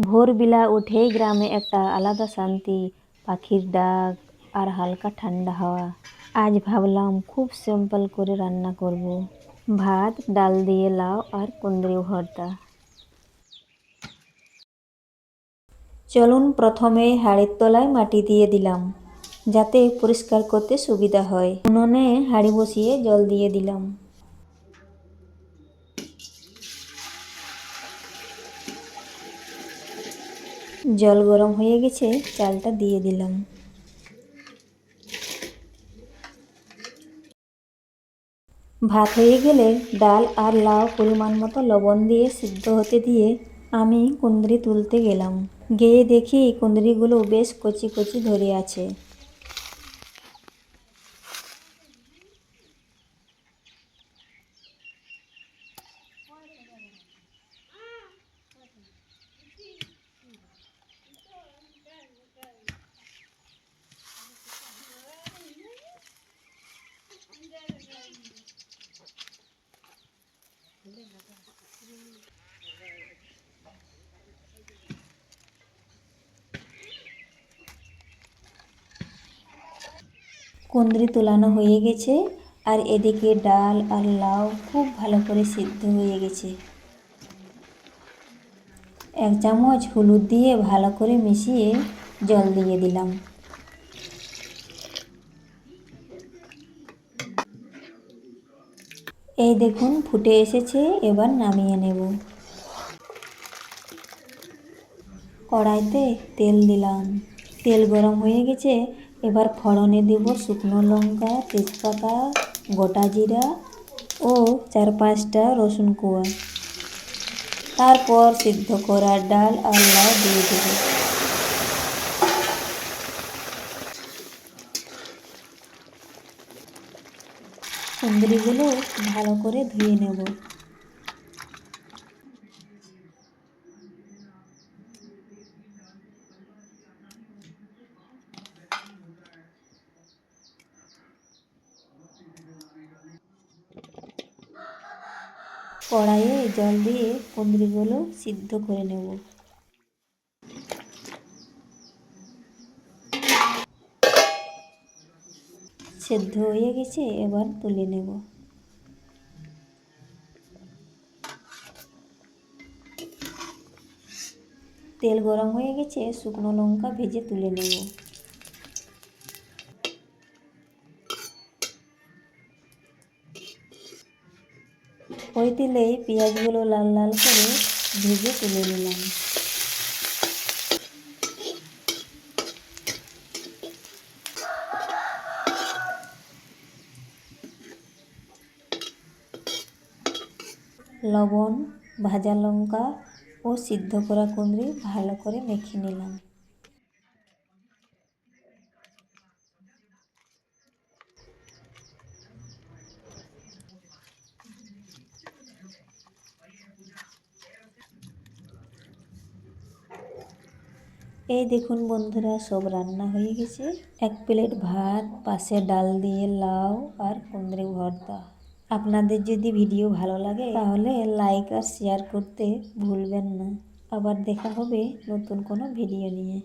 ভোরবেলা উঠেই গ্রামে একটা আলাদা শান্তি, পাখির ডাক আর হালকা ঠান্ডা হাওয়া। আজ ভাবলাম খুব সিম্পল করে রান্না করব, ভাত ডাল দিয়ে লাউ আর কুঁদরি ভর্তা। চলুন প্রথমে হাঁড়ির তলায় মাটি দিয়ে দিলাম, যাতে পরিষ্কার করতে সুবিধা হয়। উনুনে হাঁড়ি বসিয়ে জল দিয়ে দিলাম। জল গরম হয়ে গেছে, চালটা দিয়ে দিলাম। ভাত হয়ে গেলে ডাল আর লাউ পরিমাণ মতো লবণ দিয়ে সিদ্ধ হতে দিয়ে আমি কুঁদরি তুলতে গেলাম। গিয়ে দেখি কুঁদরিগুলো বেশ কচি কচি ধরে আছে। কুঁদরি তোলানো হয়ে গেছে, আর এদিকে ডাল আর লাউ খুব ভালো করে সিদ্ধ হয়ে গেছে। 1 চামচ হলুদ দিয়ে ভালো করে মিশিয়ে জল দিয়ে দিলাম। এই দেখুন ফুটে এসেছে, এবার নামিয়ে নেব। কড়াইতে তেল দিলাম, তেল গরম হয়ে গেছে। এবার ফোড়নে দেব শুকনো লঙ্কা, তেজপাতা, গোটা জিরা ও 4-5টা রসুন কোয়া। তারপর সিদ্ধ করা ডাল আর লাউ দিয়ে দেব। কুঁদরিগুলো ভালো করে ধুয়ে নেব। কড়াইয়ে জল দিয়ে কুঁদরিগুলো সিদ্ধ করে নেব। সেদ্ধ হয়ে গেছে, এবার তুলে নেব। তেল গরম হয়ে গেছে, শুকনো লঙ্কা ভেজে তুলে নেব। ওই তেলেই পেঁয়াজগুলো লাল লাল করে ভেজে তুলে নিলাম। লবণ, ভাজা লঙ্কা ও সিদ্ধ করা কুঁদরি ভালো করে মেখে নিলাম। এই দেখুন বন্ধুরা, সব রান্না হয়ে গেছে। 1 প্লেট ভাত, পাশে ডাল দিয়ে লাউ আর কুঁদরি ভর্তা। আপনাদের যদি ভিডিও ভালো লাগে তাহলে লাইক আর শেয়ার করতে ভুলবেন না। আবার দেখা হবে নতুন কোনো ভিডিও নিয়ে।